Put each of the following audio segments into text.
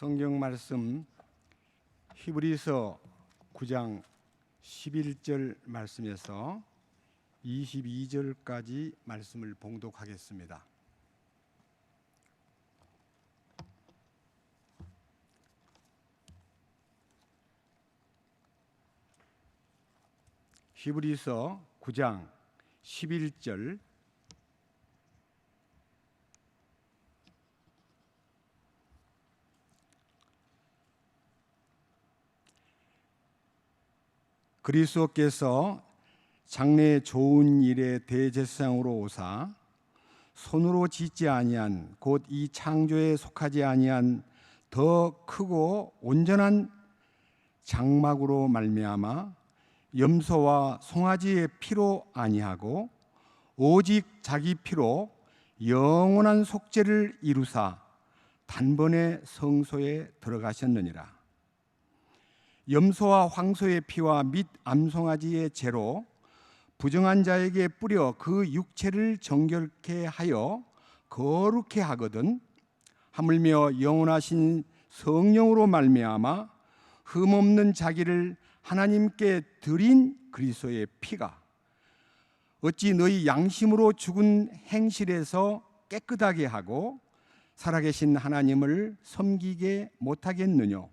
성경 말씀 히브리서 9장 11절 말씀에서 22절까지 말씀을 봉독하겠습니다. 히브리서 9장 11절 그리스도께서 장래 좋은 일에 대제사장으로 오사 손으로 짓지 아니한 곧 이 창조에 속하지 아니한 더 크고 온전한 장막으로 말미암아 염소와 송아지의 피로 아니하고 오직 자기 피로 영원한 속죄를 이루사 단번에 성소에 들어가셨느니라. 염소와 황소의 피와 및 암송아지의 재로 부정한 자에게 뿌려 그 육체를 정결케 하여 거룩케 하거든 하물며 영원하신 성령으로 말미암아 흠없는 자기를 하나님께 드린 그리스도의 피가 어찌 너희 양심으로 죽은 행실에서 깨끗하게 하고 살아계신 하나님을 섬기게 못하겠느냐.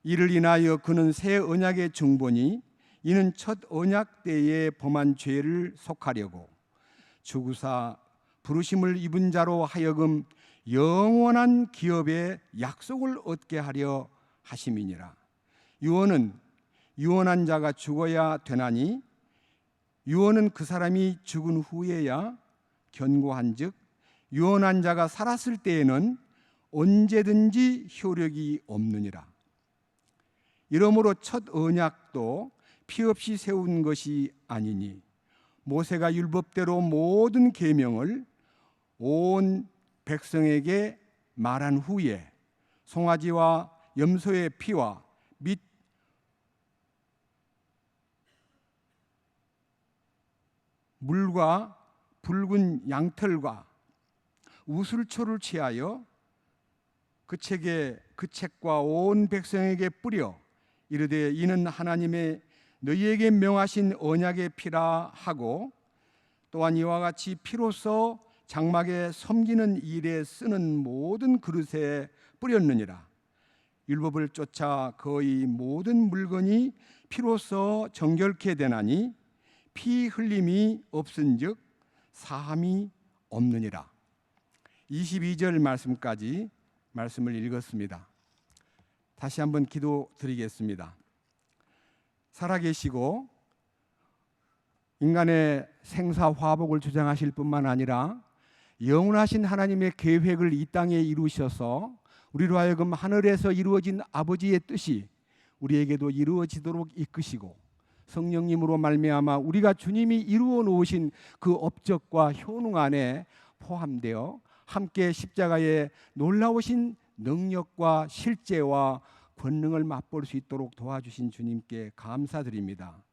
이를 인하여 그는 새 언약의 중보니 이는 첫 언약 때에 범한 죄를 속하려고 주구사 부르심을 입은 자로 하여금 영원한 기업의 약속을 얻게 하려 하심이니라. 유언은 유언한 자가 죽어야 되나니 유언은 그 사람이 죽은 후에야 견고한즉 유언한 자가 살았을 때에는 언제든지 효력이 없느니라. 이러므로 첫 언약도 피 없이 세운 것이 아니니 모세가 율법대로 모든 계명을 온 백성에게 말한 후에 송아지와 염소의 피와 및 물과 붉은 양털과 우슬초를 취하여 그 책과 온 백성에게 뿌려 이르되 이는 하나님의 너희에게 명하신 언약의 피라 하고 또한 이와 같이 피로써 장막에 섬기는 일에 쓰는 모든 그릇에 뿌렸느니라. 율법을 쫓아 거의 모든 물건이 피로써 정결케 되나니 피 흘림이 없은즉 사함이 없느니라. 22절 말씀까지 말씀을 읽었습니다. 다시 한번 기도드리겠습니다. 살아계시고 인간의 생사화복을 주장하실 뿐만 아니라 영원하신 하나님의 계획을 이 땅에 이루셔서 우리로 하여금 하늘에서 이루어진 아버지의 뜻이 우리에게도 이루어지도록 이끄시고 성령님으로 말미암아 우리가 주님이 이루어 놓으신 그 업적과 효능 안에 포함되어 함께 십자가의 놀라우신 능력과 실제와 권능을 맛볼 수 있도록 도와주신 주님께 감사드립니다.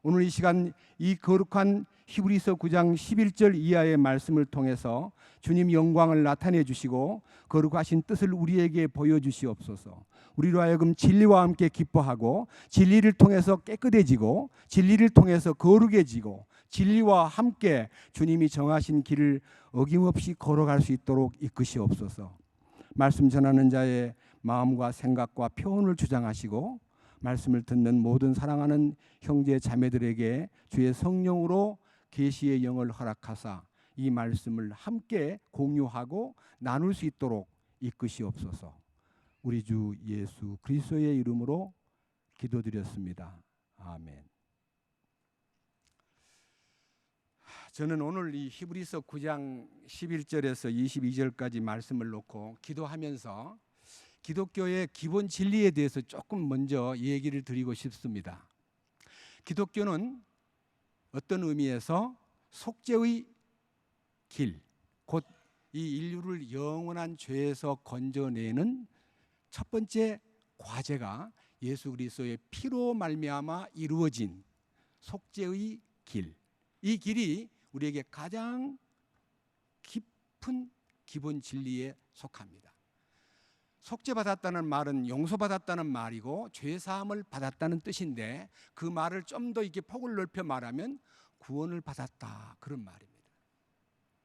오늘 이 시간 이 거룩한 히브리서 9장 11절 이하의 말씀을 통해서 주님 영광을 나타내 주시고 거룩하신 뜻을 우리에게 보여주시옵소서. 우리로 하여금 진리와 함께 기뻐하고 진리를 통해서 깨끗해지고 진리를 통해서 거룩해지고 진리와 함께 주님이 정하신 길을 어김없이 걸어갈 수 있도록 이끄시옵소서. 말씀 전하는 자의 마음과 생각과 표현을 주장하시고 말씀을 듣는 모든 사랑하는 형제 자매들에게 주의 성령으로 계시의 영을 허락하사 이 말씀을 함께 공유하고 나눌 수 있도록 이끄시옵소서. 우리 주 예수 그리스도의 이름으로 기도드렸습니다. 아멘. 저는 오늘 이 히브리서 9장 11절에서 22절까지 말씀을 놓고 기도하면서 기독교의 기본 진리에 대해서 조금 먼저 얘기를 드리고 싶습니다. 기독교는 어떤 의미에서 속죄의 길, 곧 이 인류를 영원한 죄에서 건져내는 첫 번째 과제가 예수 그리스도의 피로 말미암아 이루어진 속죄의 길. 이 길이 우리에게 가장 깊은 기본 진리에 속합니다. 속죄받았다는 말은 용서받았다는 말이고 죄사함을 받았다는 뜻인데, 그 말을 좀 더 이렇게 폭을 넓혀 말하면 구원을 받았다, 그런 말입니다.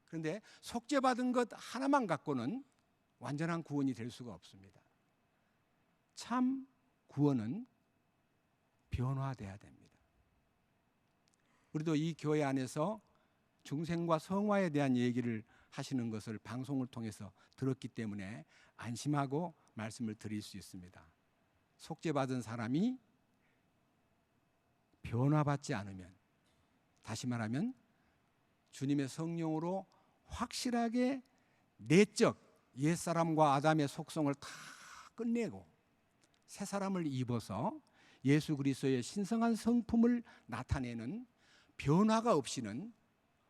그런데 속죄받은 것 하나만 갖고는 완전한 구원이 될 수가 없습니다. 참 구원은 변화돼야 됩니다. 우리도 이 교회 안에서 중생과 성화에 대한 얘기를 하시는 것을 방송을 통해서 들었기 때문에 안심하고 말씀을 드릴 수 있습니다. 속죄받은 사람이 변화받지 않으면, 다시 말하면 주님의 성령으로 확실하게 내적 옛사람과 아담의 속성을 다 끝내고 새 사람을 입어서 예수 그리스도의 신성한 성품을 나타내는 변화가 없이는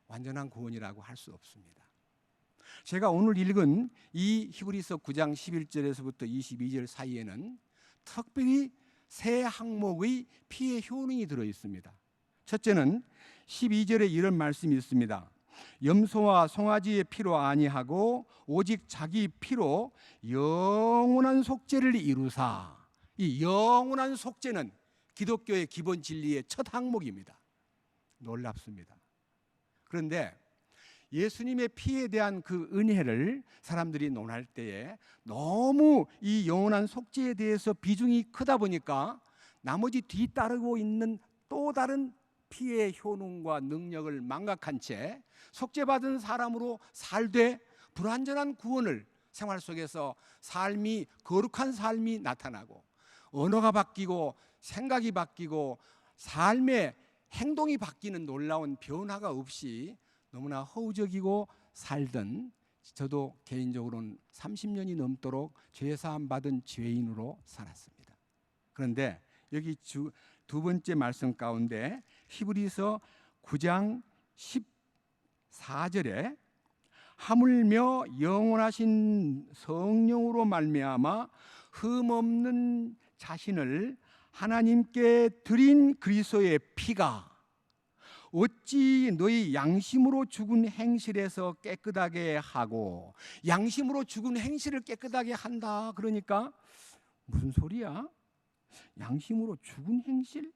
완전한 구원이라고 할 수 없습니다. 제가 오늘 읽은 이 히브리서 9장 11절에서부터 22절 사이에는 특별히 세 항목의 피의 효능이 들어 있습니다. 첫째는 12절에 이런 말씀이 있습니다. 염소와 송아지의 피로 아니하고 오직 자기 피로 영원한 속죄를 이루사. 이 영원한 속죄는 기독교의 기본 진리의 첫 항목입니다. 놀랍습니다. 그런데 예수님의 피에 대한 그 은혜를 사람들이 논할 때에 너무 이 영원한 속죄에 대해서 비중이 크다 보니까 나머지 뒤따르고 있는 또 다른 피의 효능과 능력을 망각한 채 속죄받은 사람으로 살되 불완전한 구원을 생활 속에서 삶이 거룩한 삶이 나타나고 언어가 바뀌고 생각이 바뀌고 삶의 행동이 바뀌는 놀라운 변화가 없이 너무나 허우적이고 살던, 저도 개인적으로는 30년이 넘도록 죄사함 받은 죄인으로 살았습니다. 그런데 여기 두 번째 말씀 가운데 히브리서 9장 14절에 하물며 영원하신 성령으로 말미암아 흠없는 자신을 하나님께 드린 그리스도의 피가 어찌 너희 양심으로 죽은 행실에서 깨끗하게 하고, 양심으로 죽은 행실을 깨끗하게 한다. 그러니까 무슨 소리야? 양심으로 죽은 행실?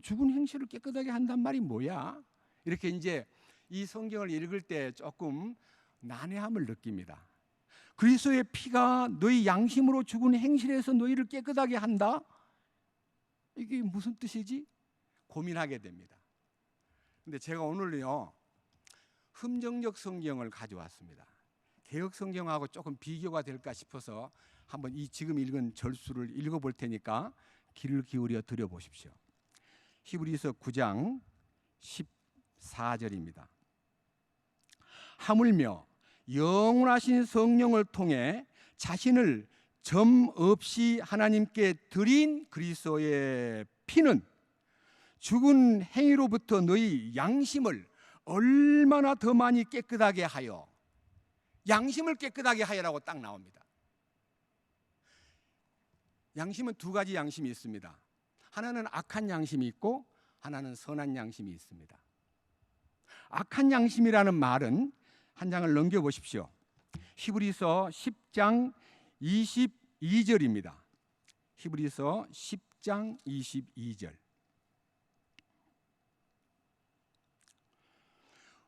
죽은 행실을 깨끗하게 한단 말이 뭐야? 이렇게 이제 이 성경을 읽을 때 조금 난해함을 느낍니다. 그리스도의 피가 너희 양심으로 죽은 행실에서 너희를 깨끗하게 한다? 이게 무슨 뜻이지? 고민하게 됩니다. 근데 제가 오늘요 흠정역 성경을 가져왔습니다. 개역 성경하고 조금 비교가 될까 싶어서 한번 이 지금 읽은 절수를 읽어볼 테니까 귀를 기울여 들어보십시오. 히브리서 9장 14절입니다. 하물며 영원하신 성령을 통해 자신을 점 없이 하나님께 드린 그리스도의 피는 죽은 행위로부터 너희 양심을 얼마나 더 많이 깨끗하게 하여, 양심을 깨끗하게 하여라고 딱 나옵니다. 양심은 두 가지 양심이 있습니다. 하나는 악한 양심이 있고 하나는 선한 양심이 있습니다. 악한 양심이라는 말은 한 장을 넘겨보십시오. 히브리서 10장 22절입니다. 히브리서 10장 22절.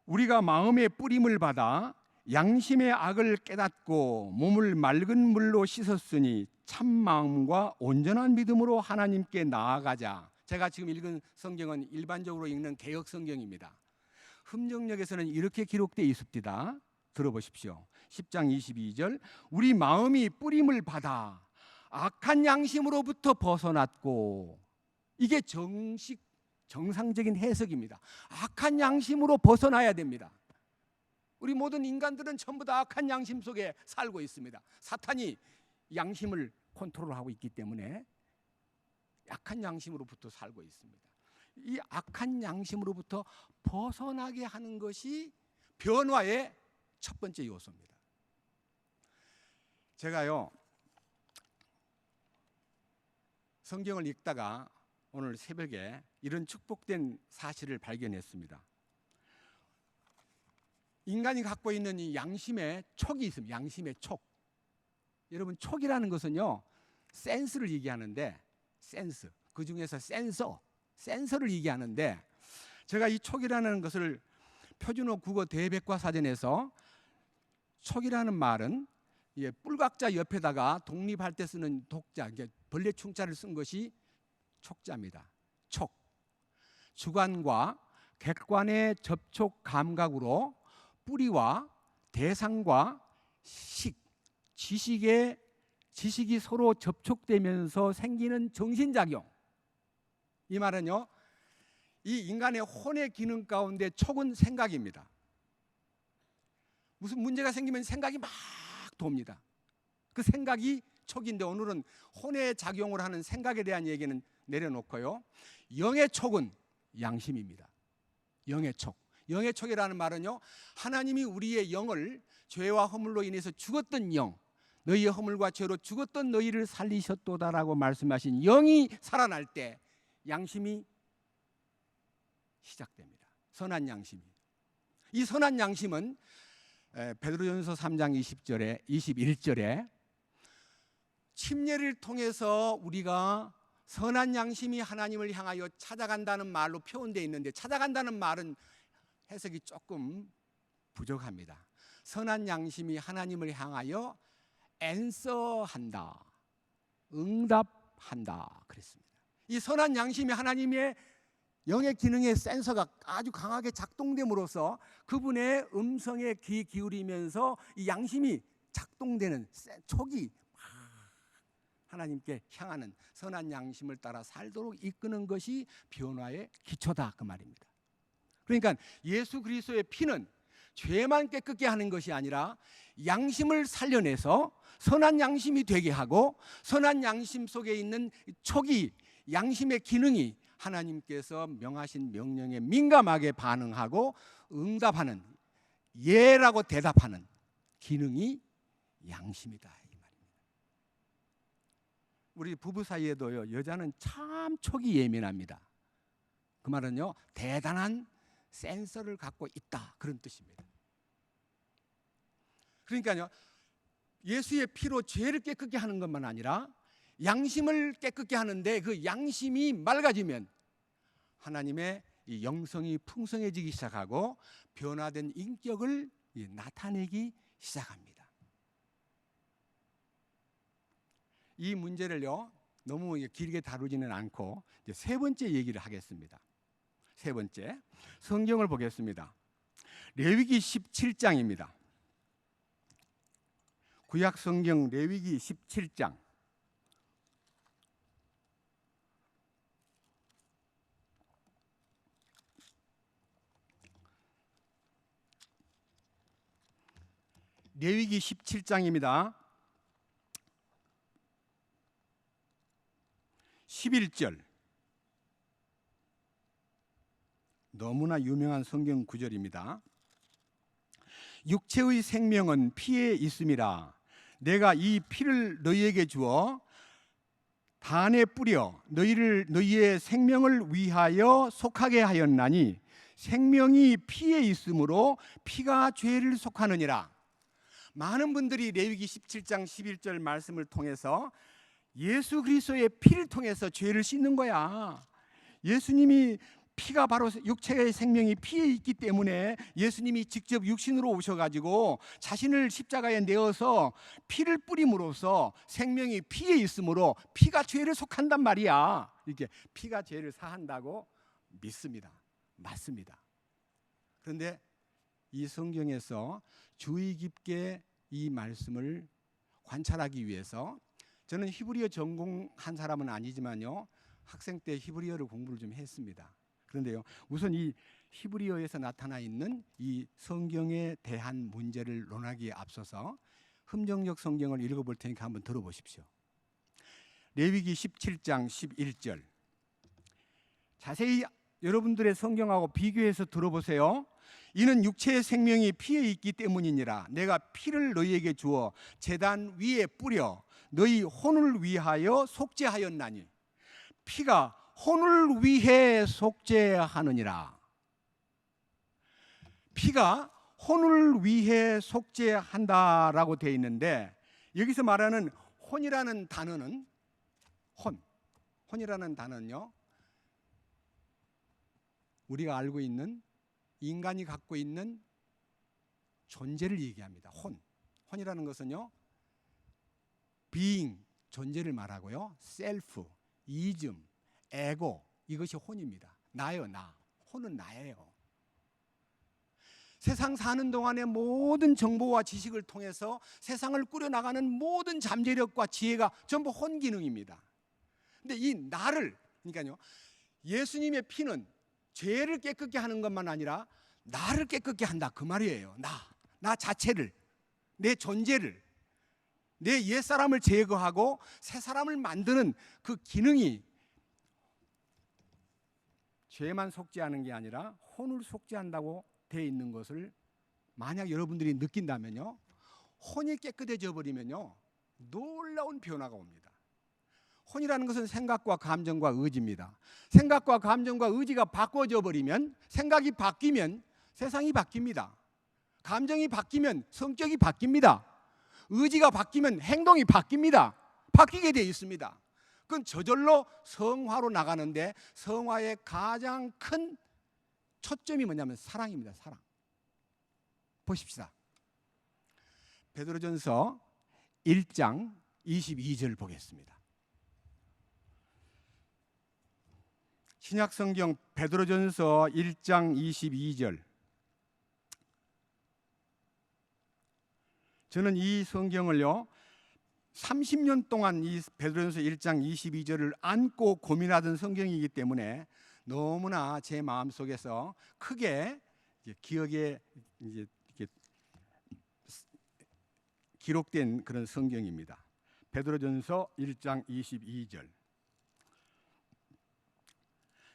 우리가 마음의 뿌림을 받아 양심의 악을 깨닫고 몸을 맑은 물로 씻었으니 참 마음과 온전한 믿음으로 하나님께 나아가자. 제가 지금 읽은 성경은 일반적으로 읽는 개역 성경입니다. 흠정역에서는 이렇게 기록되어 있습니다. 들어보십시오. 10장 22절. 우리 마음이 뿌림을 받아 악한 양심으로부터 벗어났고, 이게 정상적인 해석입니다. 악한 양심으로 벗어나야 됩니다. 우리 모든 인간들은 전부 다 악한 양심 속에 살고 있습니다. 사탄이 양심을 컨트롤하고 있기 때문에 악한 양심으로부터 살고 있습니다. 이 악한 양심으로부터 벗어나게 하는 것이 변화의 첫 번째 요소입니다. 제가요 성경을 읽다가 오늘 새벽에 이런 축복된 사실을 발견했습니다. 인간이 갖고 있는 이 양심의 촉이 있습니다. 양심의 촉. 여러분, 촉이라는 것은요, 센스를 얘기하는데, 센스, 그 중에서 센서를 얘기하는데, 제가 이 촉이라는 것을 표준어 국어 대백과사전에서 촉이라는 말은 뿔각자 옆에다가 독립할 때 쓰는 독자, 벌레 충자를 쓴 것이 촉자입니다. 촉, 주관과 객관의 접촉 감각으로 뿌리와 대상과 지식이 서로 접촉되면서 생기는 정신작용. 이 말은요, 이 인간의 혼의 기능 가운데 촉은 생각입니다. 무슨 문제가 생기면 생각이 막 돕니다. 그 생각이 촉인데, 오늘은 혼의 작용을 하는 생각에 대한 얘기는 내려놓고요, 영의 촉은 양심입니다. 영의 촉. 영의 촉이라는 말은요, 하나님이 우리의 영을 죄와 허물로 인해서 죽었던 영, 너희의 허물과 죄로 죽었던 너희를 살리셨도다라고 말씀하신 영이 살아날 때 양심이 시작됩니다. 선한 양심이. 이 선한 양심은 베드로전서 3장 21절에 침례를 통해서 우리가 선한 양심이 하나님을 향하여 찾아간다는 말로 표현되어 있는데, 찾아간다는 말은 해석이 조금 부족합니다. 선한 양심이 하나님을 향하여 앤서한다, 응답한다 그랬습니다. 이 선한 양심이 하나님의 영의 기능의 센서가 아주 강하게 작동됨으로써 그분의 음성에 귀 기울이면서 이 양심이 작동되는 촉이 하나님께 향하는 선한 양심을 따라 살도록 이끄는 것이 변화의 기초다, 그 말입니다. 그러니까 예수 그리스도의 피는 죄만 깨끗게 하는 것이 아니라 양심을 살려내서 선한 양심이 되게 하고, 선한 양심 속에 있는 촉이, 양심의 기능이 하나님께서 명하신 명령에 민감하게 반응하고 응답하는, 예라고 대답하는 기능이 양심이다, 이 말입니다. 우리 부부 사이에도요, 여자는 참 촉이 예민합니다. 그 말은요, 대단한 센서를 갖고 있다, 그런 뜻입니다. 그러니까요, 예수의 피로 죄를 깨끗게 하는 것만 아니라 양심을 깨끗게 하는데, 그 양심이 맑아지면 하나님의 이 영성이 풍성해지기 시작하고 변화된 인격을 나타내기 시작합니다. 이 문제를요, 너무 길게 다루지는 않고 이제 세 번째 얘기를 하겠습니다. 세 번째, 성경을 보겠습니다. 레위기 17장입니다. 구약 성경 레위기 17장. 레위기 17장입니다. 11절. 너무나 유명한 성경 구절입니다. 육체의 생명은 피에 있음이라. 내가 이 피를 너희에게 주어 단에 뿌려 너희의 생명을 위하여 속하게 하였나니, 생명이 피에 있으므로 피가 죄를 속하느니라. 많은 분들이 레위기 17장 11절 말씀을 통해서 예수 그리스도의 피를 통해서 죄를 씻는 거야. 예수님이 피가 바로, 육체의 생명이 피에 있기 때문에 예수님이 직접 육신으로 오셔가지고 자신을 십자가에 내어서 피를 뿌림으로써 생명이 피에 있으므로 피가 죄를 속한단 말이야. 이렇게 피가 죄를 사한다고 믿습니다. 맞습니다. 그런데 이 성경에서 주의 깊게 이 말씀을 관찰하기 위해서, 저는 히브리어 전공한 사람은 아니지만요, 학생 때 히브리어를 공부를 좀 했습니다. 그런데요, 우선 이 히브리어에서 나타나 있는 이 성경에 대한 문제를 논하기에 앞서서 흠정역 성경을 읽어볼 테니까 한번 들어보십시오. 레위기 17장 11절. 자세히 여러분들의 성경하고 비교해서 들어보세요. 이는 육체의 생명이 피에 있기 때문이니라. 내가 피를 너희에게 주어 제단 위에 뿌려 너희 혼을 위하여 속죄하였나니. 피가 혼을 위해 속죄하느니라. 피가 혼을 위해 속죄한다라고 되어 있는데, 여기서 말하는 혼이라는 단어는 혼이라는 단어는요, 우리가 알고 있는 인간이 갖고 있는 존재를 얘기합니다. 혼이라는 것은요, being, 존재를 말하고요, self, 이즘, 에고, 이것이 혼입니다. 나요, 나. 혼은 나예요. 세상 사는 동안의 모든 정보와 지식을 통해서 세상을 꾸려나가는 모든 잠재력과 지혜가 전부 혼 기능입니다. 근데 이 나를, 그러니까요, 예수님의 피는 죄를 깨끗게 하는 것만 아니라 나를 깨끗게 한다, 그 말이에요. 나 자체를, 내 존재를, 내 옛사람을 제거하고 새 사람을 만드는 그 기능이 죄만 속죄하는 게 아니라 혼을 속죄한다고 되어 있는 것을 만약 여러분들이 느낀다면요, 혼이 깨끗해져 버리면요, 놀라운 변화가 옵니다. 혼이라는 것은 생각과 감정과 의지입니다. 생각과 감정과 의지가 바꿔져 버리면, 생각이 바뀌면 세상이 바뀝니다. 감정이 바뀌면 성격이 바뀝니다. 의지가 바뀌면 행동이 바뀝니다. 바뀌게 되어 있습니다. 그건 저절로 성화로 나가는데, 성화의 가장 큰 초점이 뭐냐면 사랑입니다. 사랑. 보십시다. 베드로전서 1장 22절 보겠습니다. 신약성경 베드로전서 1장 22절. 저는 이 성경을요, 30년 동안 이 베드로전서 1장 22절을 안고 고민하던 성경이기 때문에 너무나 제 마음속에서 크게 기억에 이제 이렇게 기록된 그런 성경입니다. 베드로전서 1장 22절.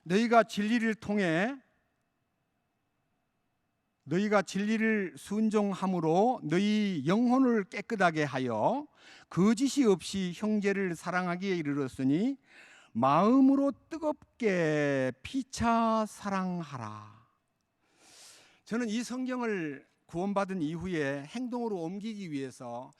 너희가 진리를 순종함으로 너희 영혼을 깨끗하게 하여 거짓이 없이 형제를 사랑하기에 이르렀으니 마음으로 뜨겁게 피차 사랑하라. 저는 이 성경을 구원받은 이후에 행동으로 옮기기 위해서,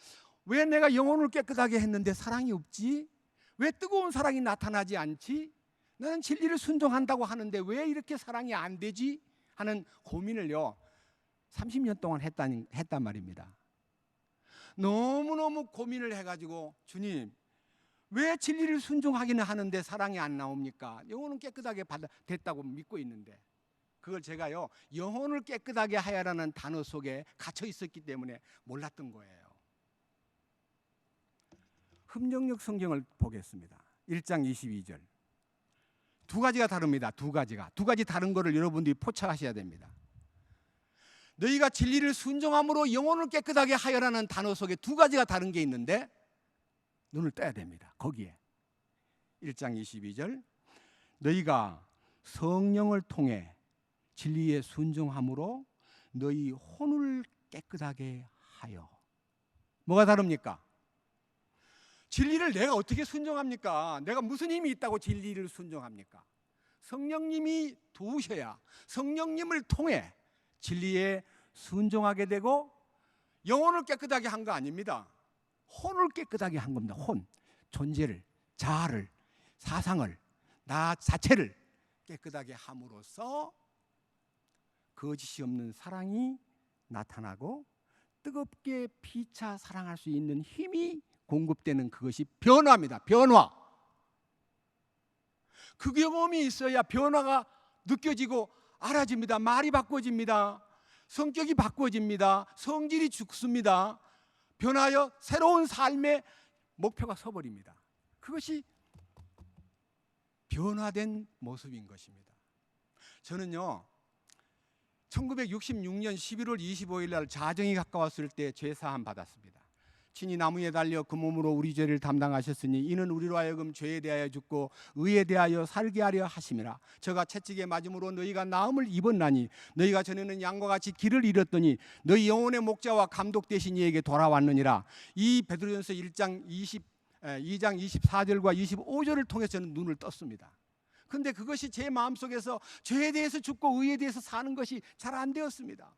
왜 내가 영혼을 깨끗하게 했는데 사랑이 없지? 왜 뜨거운 사랑이 나타나지 않지? 나는 진리를 순종한다고 하는데 왜 이렇게 사랑이 안 되지? 하는 고민을요, 30년 동안 했단 말입니다. 너무너무 고민을 해가지고, 주님, 왜 진리를 순종하기는 하는데 사랑이 안 나옵니까? 영혼은 깨끗하게 됐다고 믿고 있는데. 그걸 제가요, 영혼을 깨끗하게 하여라는 단어 속에 갇혀 있었기 때문에 몰랐던 거예요. 흠정역 성경을 보겠습니다. 1장 22절. 두 가지가 다릅니다. 두 가지 다른 거를 여러분들이 포착하셔야 됩니다. 너희가 진리를 순종함으로 영혼을 깨끗하게 하여라는 단어 속에 두 가지가 다른 게 있는데 눈을 떠야 됩니다. 거기에 1장 22절, 너희가 성령을 통해 진리에 순종함으로 너희 혼을 깨끗하게 하여. 뭐가 다릅니까? 진리를 내가 어떻게 순종합니까? 내가 무슨 힘이 있다고 진리를 순종합니까? 성령님이 도우셔야 성령님을 통해 진리에 순종하게 되고 영혼을 깨끗하게 한 거 아닙니다. 혼을 깨끗하게 한 겁니다. 혼, 존재를, 자아를, 사상을, 나 자체를 깨끗하게 함으로써 거짓이 없는 사랑이 나타나고 뜨겁게 피차 사랑할 수 있는 힘이 공급되는, 그것이 변화입니다. 변화. 그 경험이 있어야 변화가 느껴지고 알아집니다. 말이 바꿔집니다. 성격이 바꿔집니다. 성질이 죽습니다. 변하여 새로운 삶의 목표가 서버립니다. 그것이 변화된 모습인 것입니다. 저는요, 1966년 11월 25일 날 자정이 가까웠을 때 죄사함 받았습니다. 친히 나무에 달려 그 몸으로 우리 죄를 담당하셨으니 이는 우리로 하여금 죄에 대하여 죽고 의에 대하여 살게 하려 하심이라. 저가 채찍에 맞음으로 너희가 나음을 입었나니 너희가 전에는 양과 같이 길을 잃었더니 너희 영혼의 목자와 감독 되신 이에게 돌아왔느니라. 이 베드로전서 2장 24절과 25절을 통해서 저는 눈을 떴습니다. 그런데 그것이 제 마음속에서 죄에 대해서 죽고 의에 대해서 사는 것이 잘 안 되었습니다.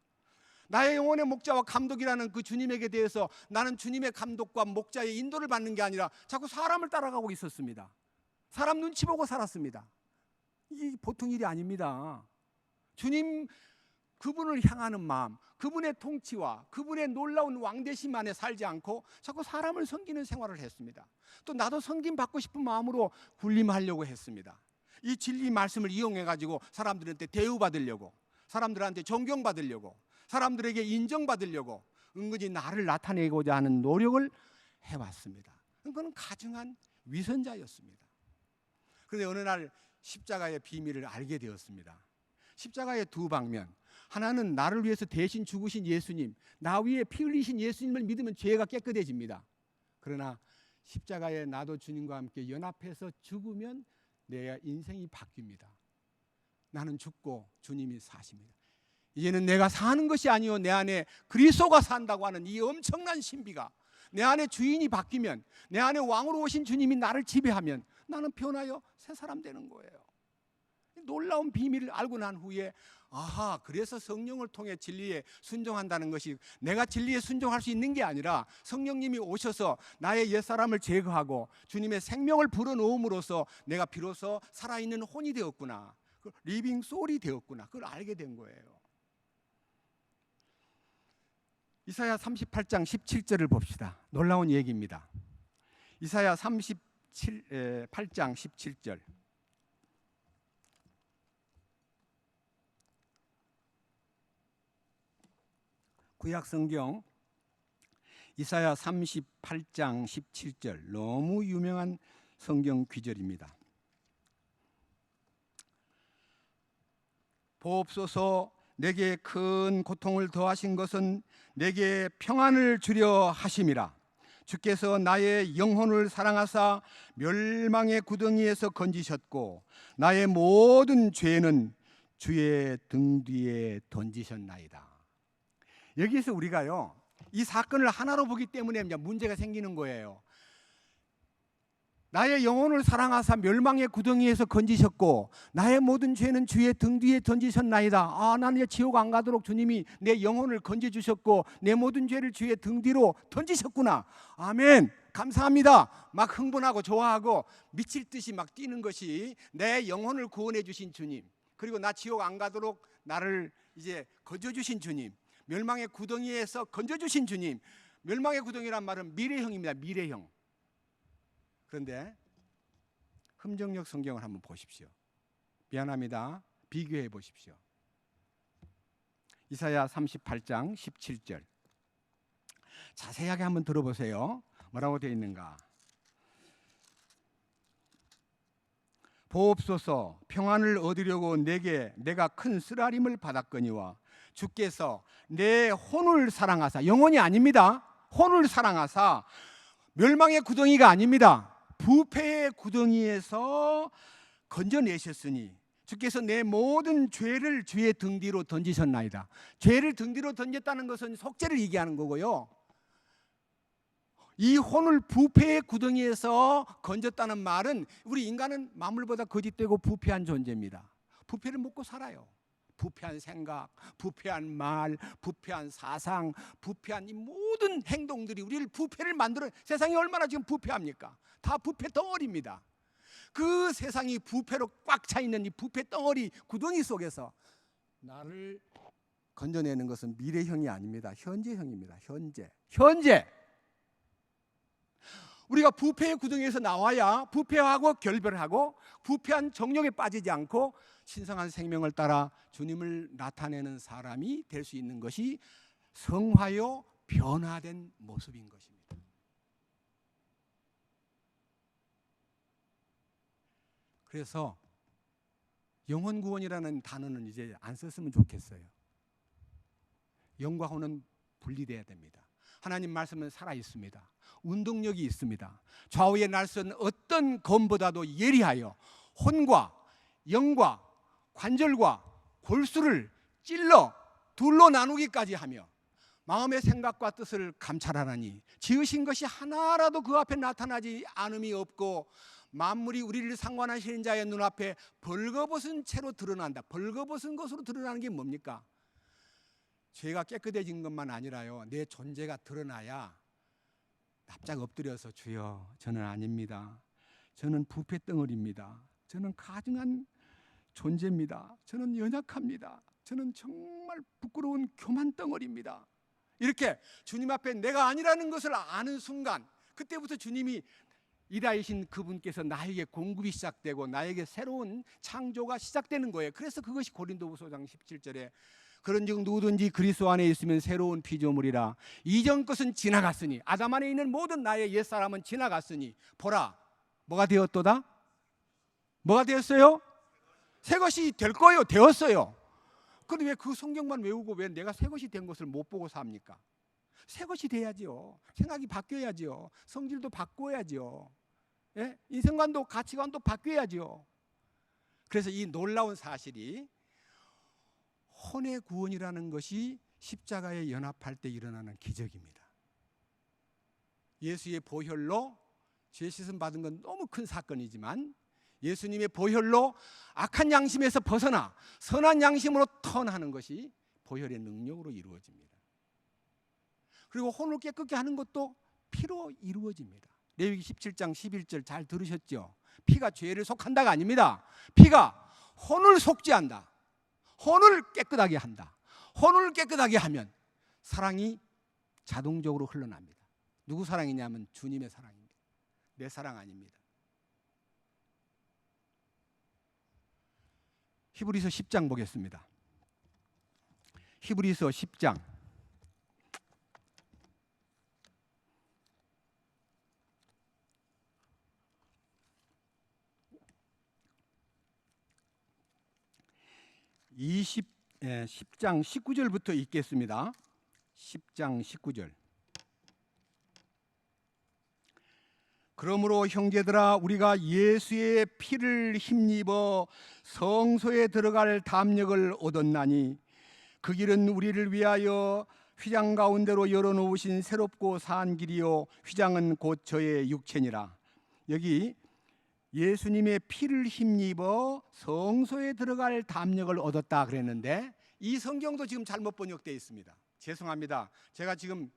나의 영혼의 목자와 감독이라는 그 주님에게 대해서 나는 주님의 감독과 목자의 인도를 받는 게 아니라 자꾸 사람을 따라가고 있었습니다. 사람 눈치 보고 살았습니다. 이게 보통 일이 아닙니다. 주님 그분을 향하는 마음, 그분의 통치와 그분의 놀라운 왕대심 안에 살지 않고 자꾸 사람을 섬기는 생활을 했습니다. 또 나도 섬김 받고 싶은 마음으로 군림하려고 했습니다. 이 진리 말씀을 이용해 가지고 사람들한테 대우받으려고, 사람들한테 존경받으려고, 사람들에게 인정받으려고 은근히 나를 나타내고자 하는 노력을 해왔습니다. 그건 가증한 위선자였습니다. 그런데 어느 날 십자가의 비밀을 알게 되었습니다. 십자가의 두 방면, 하나는 나를 위해서 대신 죽으신 예수님, 나 위에 피 흘리신 예수님을 믿으면 죄가 깨끗해집니다. 그러나 십자가에 나도 주님과 함께 연합해서 죽으면 내 인생이 바뀝니다. 나는 죽고 주님이 사십니다. 이제는 내가 사는 것이 아니요 내 안에 그리스도가 산다고 하는 이 엄청난 신비가, 내 안에 주인이 바뀌면, 내 안에 왕으로 오신 주님이 나를 지배하면 나는 변하여 새 사람 되는 거예요. 놀라운 비밀을 알고 난 후에 아하, 그래서 성령을 통해 진리에 순종한다는 것이 내가 진리에 순종할 수 있는 게 아니라 성령님이 오셔서 나의 옛사람을 제거하고 주님의 생명을 불어넣음으로써 내가 비로소 살아있는 혼이 되었구나, 리빙 소울이 되었구나, 그걸 알게 된 거예요. 이사야 38장 17절을 봅시다. 놀라운 얘기입니다. 이사야 38장 17절. 구약 성경 이사야 38장 17절, 너무 유명한 성경 귀절입니다. 보옵소서, 내게 큰 고통을 더하신 것은 내게 평안을 주려 하심이라. 주께서 나의 영혼을 사랑하사 멸망의 구덩이에서 건지셨고 나의 모든 죄는 주의 등 뒤에 던지셨나이다. 여기서 우리가요, 이 사건을 하나로 보기 때문에 문제가 생기는 거예요. 나의 영혼을 사랑하사 멸망의 구덩이에서 건지셨고 나의 모든 죄는 주의 등 뒤에 던지셨나이다. 아, 나는 이제 지옥 안 가도록 주님이 내 영혼을 건져주셨고 내 모든 죄를 주의 등 뒤로 던지셨구나. 아멘, 감사합니다. 막 흥분하고 좋아하고 미칠 듯이 막 뛰는 것이 내 영혼을 구원해 주신 주님, 그리고 나 지옥 안 가도록 나를 이제 건져주신 주님, 멸망의 구덩이에서 건져주신 주님. 멸망의 구덩이란 말은 미래형입니다. 미래형. 그런데 흠정역 성경을 한번 보십시오. 미안합니다. 비교해 보십시오. 이사야 38장 17절 자세하게 한번 들어보세요. 뭐라고 되어 있는가? 보옵소서, 평안을 얻으려고 내가 큰 쓰라림을 받았거니와 주께서 내 혼을 사랑하사, 영혼이 아닙니다. 혼을 사랑하사, 멸망의 구덩이가 아닙니다. 부패의 구덩이에서 건져내셨으니 주께서 내 모든 죄를 주의 등 뒤로 던지셨나이다. 죄를 등 뒤로 던졌다는 것은 속죄를 얘기하는 거고요. 이 혼을 부패의 구덩이에서 건졌다는 말은 우리 인간은 만물보다 거짓되고 부패한 존재입니다. 부패를 먹고 살아요. 부패한 생각, 부패한 말, 부패한 사상, 부패한 이 모든 행동들이 우리를 부패를 만들어. 세상이 얼마나 지금 부패합니까? 다 부패 덩어리입니다. 그 세상이 부패로 꽉 차 있는 이 부패 덩어리 구덩이 속에서 나를 건져내는 것은 미래형이 아닙니다. 현재형입니다. 현재. 우리가 부패의 구덩이에서 나와야 부패하고 결별하고 부패한 정욕에 빠지지 않고 신성한 생명을 따라 주님을 나타내는 사람이 될 수 있는 것이 성화요 변화된 모습인 것입니다. 그래서 영혼 구원이라는 단어는 이제 안 썼으면 좋겠어요. 영과 혼은 분리돼야 됩니다. 하나님 말씀은 살아 있습니다. 운동력이 있습니다. 좌우의 날선 어떤 검보다도 예리하여 혼과 영과 관절과 골수를 찔러 둘로 나누기까지 하며 마음의 생각과 뜻을 감찰하나니 지으신 것이 하나라도 그 앞에 나타나지 않음이 없고 만물이 우리를 상관하시는 자의 눈앞에 벌거벗은 채로 드러난다. 벌거벗은 것으로 드러나는 게 뭡니까? 죄가 깨끗해진 것만 아니라요, 내 존재가 드러나야 납작 엎드려서 주여 저는 아닙니다. 저는 부패 덩어리입니다. 저는 가증한 존재입니다. 저는 연약합니다. 저는 정말 부끄러운 교만 덩어리입니다. 이렇게 주님 앞에 내가 아니라는 것을 아는 순간, 그때부터 주님이 이다이신 그분께서 나에게 공급이 시작되고 나에게 새로운 창조가 시작되는 거예요. 그래서 그것이 고린도후서 5장 17절에 그런즉 누구든지 그리스도 안에 있으면 새로운 피조물이라 이전 것은 지나갔으니 아담 안에 있는 모든 나의 옛사람은 지나갔으니 보라 뭐가 되었도다? 뭐가 되었어요? 새 것이 될 거예요. 되었어요. 그런데 왜 그 성경만 외우고 왜 내가 새 것이 된 것을 못 보고 삽니까? 새 것이 돼야지요. 생각이 바뀌어야지요. 성질도 바꿔야지요. 예? 인생관도 가치관도 바뀌어야지요. 그래서 이 놀라운 사실이 혼의 구원이라는 것이 십자가에 연합할 때 일어나는 기적입니다. 예수의 보혈로 죄 씻음 받은 건 너무 큰 사건이지만 예수님의 보혈로 악한 양심에서 벗어나 선한 양심으로 턴하는 것이 보혈의 능력으로 이루어집니다. 그리고 혼을 깨끗게 하는 것도 피로 이루어집니다. 레위기 17장 11절 잘 들으셨죠? 피가 죄를 속한다가 아닙니다. 피가 혼을 속죄한다. 혼을 깨끗하게 한다. 혼을 깨끗하게 하면 사랑이 자동적으로 흘러납니다. 누구 사랑이냐면 주님의 사랑입니다. 내 사랑 아닙니다. 히브리서 10장 보겠습니다. 히브리서 10장 10장 19절부터 읽겠습니다. 10장 19절. 그러므로 형제들아 우리가 예수의 피를 힘입어 성소에 들어갈 담력을 얻었나니 그 길은 우리를 위하여 휘장 가운데로 열어놓으신 새롭고 산 길이요 휘장은 곧 저의 육체니라. 여기 예수님의 피를 힘입어 성소에 들어갈 담력을 얻었다 그랬는데 이 성경도 지금 잘못 번역되어 있습니다. 죄송합니다. 제가 지금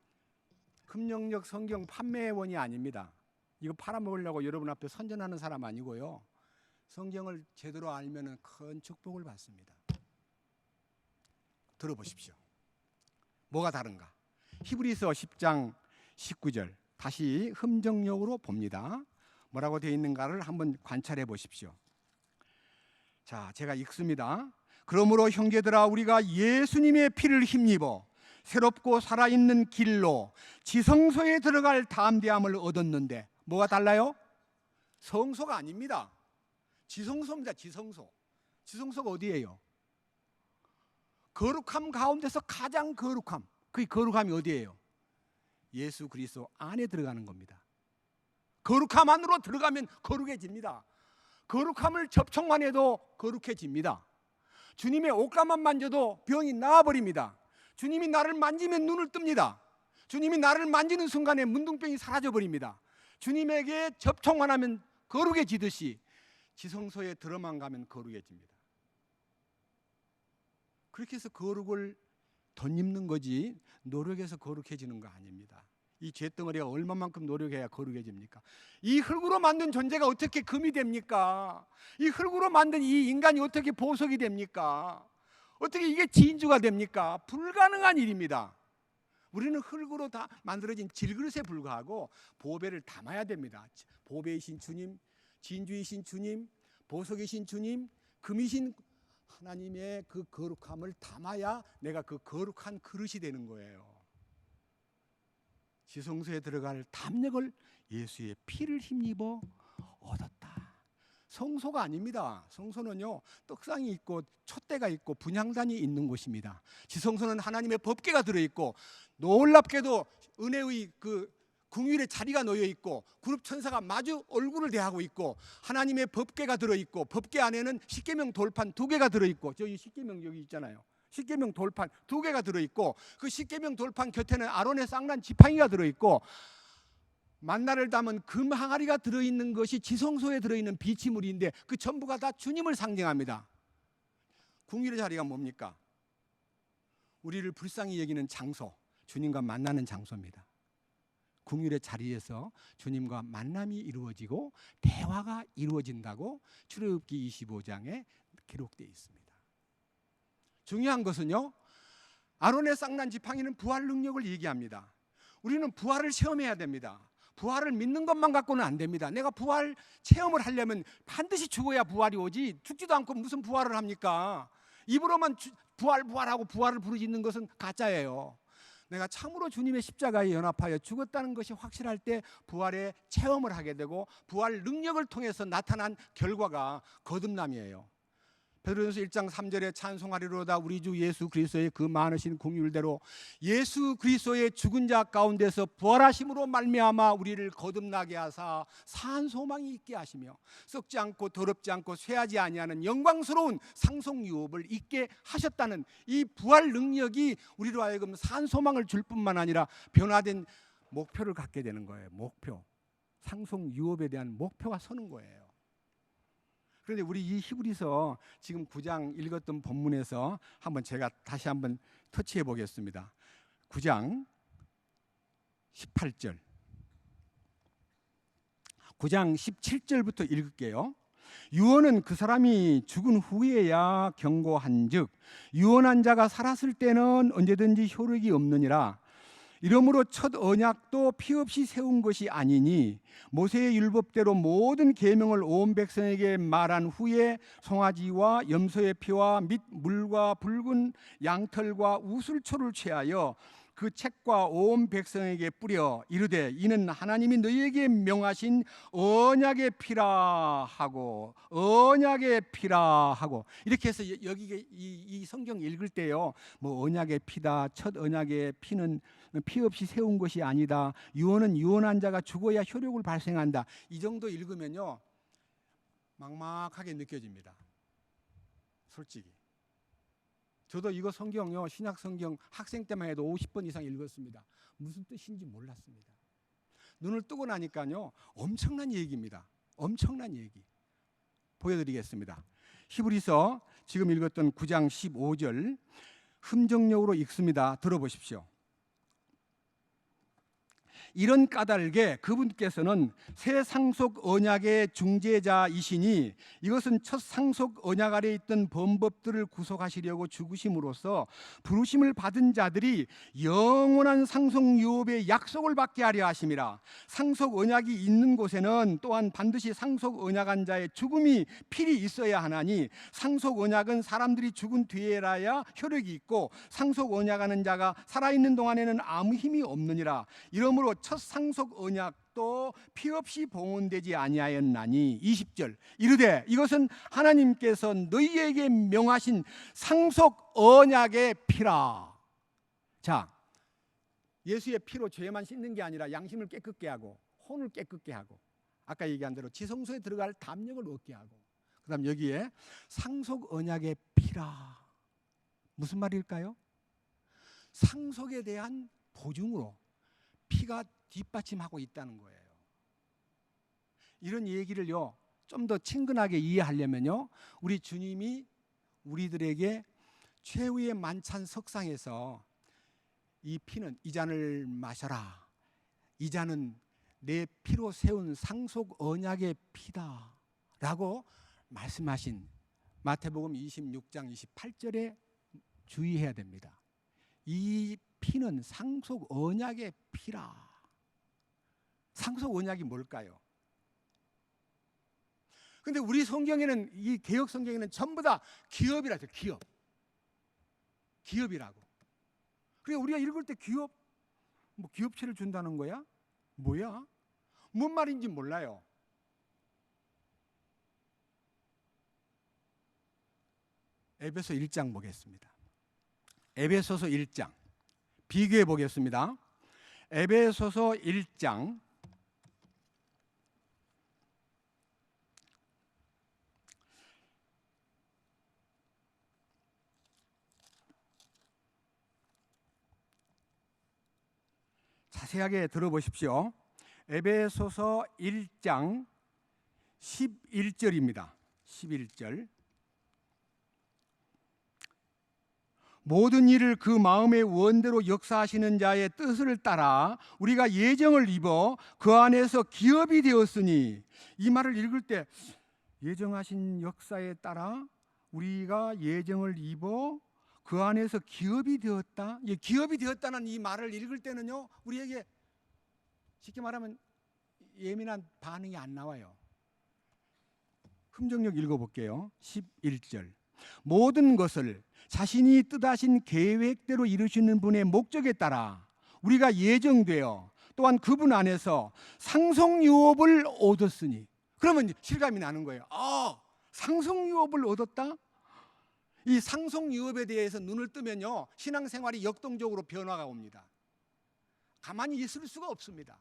금영역 성경 판매원이 아닙니다. 이거 팔아먹으려고 여러분 앞에 선전하는 사람 아니고요. 성경을 제대로 알면 큰 축복을 받습니다. 들어보십시오. 뭐가 다른가? 히브리서 10장 19절 다시 흠정역으로 봅니다. 뭐라고 되어 있는가를 한번 관찰해 보십시오. 자, 제가 읽습니다. 그러므로 형제들아 우리가 예수님의 피를 힘입어 새롭고 살아있는 길로 지성소에 들어갈 담대함을 얻었는데 뭐가 달라요? 성소가 아닙니다. 지성소입니다. 지성소. 지성소가 어디예요? 거룩함 가운데서 가장 거룩함. 그 거룩함이 어디예요? 예수 그리스도 안에 들어가는 겁니다. 거룩함 안으로 들어가면 거룩해집니다. 거룩함을 접촉만 해도 거룩해집니다. 주님의 옷감만 만져도 병이 나아버립니다. 주님이 나를 만지면 눈을 뜹니다. 주님이 나를 만지는 순간에 문둥병이 사라져버립니다. 주님에게 접촉만 하면 거룩해지듯이 지성소에 들어만 가면 거룩해집니다. 그렇게 해서 거룩을 덧입는 거지 노력해서 거룩해지는 거 아닙니다. 이 죄덩어리가 얼마만큼 노력해야 거룩해집니까? 이 흙으로 만든 존재가 어떻게 금이 됩니까? 이 흙으로 만든 이 인간이 어떻게 보석이 됩니까? 어떻게 이게 진주가 됩니까? 불가능한 일입니다. 우리는 흙으로 다 만들어진 질그릇에 불과하고 보배를 담아야 됩니다. 보배이신 주님, 진주이신 주님, 보석이신 주님, 금이신 하나님의 그 거룩함을 담아야 내가 그 거룩한 그릇이 되는 거예요. 지성소에 들어갈 담력을 예수의 피를 힘입어 얻었다. 성소가 아닙니다. 성소는요 떡상이 있고 촛대가 있고 분향단이 있는 곳입니다. 지성소는 하나님의 법궤가 들어있고 놀랍게도 은혜의 그 궁율의 자리가 놓여 있고 그룹 천사가 마주 얼굴을 대하고 있고 하나님의 법궤가 들어있고 법궤 안에는 십계명 돌판 2개가 들어있고 저기 십계명 여기 있잖아요. 십계명 돌판 2개가 들어있고 그 십계명 돌판 곁에는 아론의 쌍난 지팡이가 들어있고 만나를 담은 금 항아리가 들어있는 것이 지성소에 들어있는 비치물인데 그 전부가 다 주님을 상징합니다. 궁율의 자리가 뭡니까? 우리를 불쌍히 여기는 장소, 주님과 만나는 장소입니다. 궁율의 자리에서 주님과 만남이 이루어지고 대화가 이루어진다고 출애굽기 25장에 기록되어 있습니다. 중요한 것은요, 아론의 쌍난 지팡이는 부활 능력을 얘기합니다. 우리는 부활을 체험해야 됩니다. 부활을 믿는 것만 갖고는 안 됩니다. 내가 부활 체험을 하려면 반드시 죽어야 부활이 오지, 죽지도 않고 무슨 부활을 합니까? 입으로만 부활하고 부활을 부르짖는 것은 가짜예요. 내가 참으로 주님의 십자가에 연합하여 죽었다는 것이 확실할 때 부활의 체험을 하게 되고 부활 능력을 통해서 나타난 결과가 거듭남이에요. 베드로전서 1장 3절에 찬송하리로다 우리 주 예수 그리스도의 그 많으신 긍휼대로 예수 그리스도의 죽은 자 가운데서 부활하심으로 말미암아 우리를 거듭나게 하사 산 소망이 있게 하시며 썩지 않고 더럽지 않고 쇠하지 아니하는 영광스러운 상속 유업을 있게 하셨다는 이 부활 능력이 우리로 하여금 산 소망을 줄 뿐만 아니라 변화된 목표를 갖게 되는 거예요. 목표, 상속 유업에 대한 목표가 서는 거예요. 그런데 우리 이 히브리서 지금 9장 읽었던 본문에서 한번 제가 다시 한번 터치해 보겠습니다. 9장 18절, 9장 17절부터 읽을게요. 유언은 그 사람이 죽은 후에야 경고한즉 유언한 자가 살았을 때는 언제든지 효력이 없느니라. 이러므로 첫 언약도 피 없이 세운 것이 아니니 모세의 율법대로 모든 계명을 온 백성에게 말한 후에 송아지와 염소의 피와 및 물과 붉은 양털과 우슬초를 취하여 그 책과 온 백성에게 뿌려 이르되 이는 하나님이 너희에게 명하신 언약의 피라 하고, 언약의 피라 하고, 이렇게 해서 여기 이 성경 읽을 때요, 뭐 언약의 피다, 첫 언약의 피는 피 없이 세운 것이 아니다, 유언은 유언한 자가 죽어야 효력을 발생한다, 이 정도 읽으면요 막막하게 느껴집니다. 솔직히 저도 이거 성경요, 신약 성경 학생 때만 해도 50번 이상 읽었습니다. 무슨 뜻인지 몰랐습니다. 눈을 뜨고 나니까요 엄청난 얘기입니다. 엄청난 얘기 보여드리겠습니다. 히브리서 지금 읽었던 9장 15절 흠정력으로 읽습니다. 들어보십시오. 이런 까닭에 그분께서는 새 상속 언약의 중재자이시니 이것은 첫 상속 언약 아래 있던 범법들을 구속하시려고 죽으심으로써 부르심을 받은 자들이 영원한 상속 유업의 약속을 받게 하려 하심이라. 상속 언약이 있는 곳에는 또한 반드시 상속 언약한 자의 죽음이 필히 있어야 하나니 상속 언약은 사람들이 죽은 뒤에라야 효력이 있고 상속 언약하는 자가 살아있는 동안에는 아무 힘이 없느니라. 이러므로 첫 상속 언약도 피 없이 봉헌되지 아니하였나니 20절 이르되 이것은 하나님께서 너희에게 명하신 상속 언약의 피라. 자, 예수의 피로 죄만 씻는 게 아니라 양심을 깨끗게 하고 혼을 깨끗게 하고 아까 얘기한 대로 지성소에 들어갈 담력을 얻게 하고, 그 다음 여기에 상속 언약의 피라. 무슨 말일까요? 상속에 대한 보증으로 피가 뒷받침하고 있다는 거예요. 이런 얘기를요 좀 더 친근하게 이해하려면요 우리 주님이 우리들에게 최후의 만찬 석상에서 이 피는 이 잔을 마셔라, 이 잔은 내 피로 세운 상속 언약의 피다 라고 말씀하신 마태복음 26장 28절에 주의해야 됩니다. 이 피는 상속 언약의 피라. 상속 언약이 뭘까요? 근데 우리 성경에는, 이 개혁 성경에는 전부 다 기업이라 해요. 기업. 기업이라고. 그러니까 우리가 읽을 때 기업, 뭐 기업체를 준다는 거야? 뭐야? 뭔 말인지 몰라요. 에베소 1장 보겠습니다. 에베소서 1장 비교해 보겠습니다. 에베소서 1장 자세하게 들어보십시오. 에베소서 1장 11절입니다. 11절 모든 일을 그 마음의 원대로 역사하시는 자의 뜻을 따라 우리가 예정을 입어 그 안에서 기업이 되었으니, 이 말을 읽을 때 예정하신 역사에 따라 우리가 예정을 입어 그 안에서 기업이 되었다. 기업이 되었다는 이 말을 읽을 때는요, 우리에게 쉽게 말하면 예민한 반응이 안 나와요. 흠정력 읽어볼게요. 11절. 모든 것을 자신이 뜻하신 계획대로 이루시는 분의 목적에 따라 우리가 예정되어 또한 그분 안에서 상속유업을 얻었으니. 그러면 실감이 나는 거예요. 상속유업을 얻었다? 이 상속유업에 대해서 눈을 뜨면요, 신앙생활이 역동적으로 변화가 옵니다. 가만히 있을 수가 없습니다.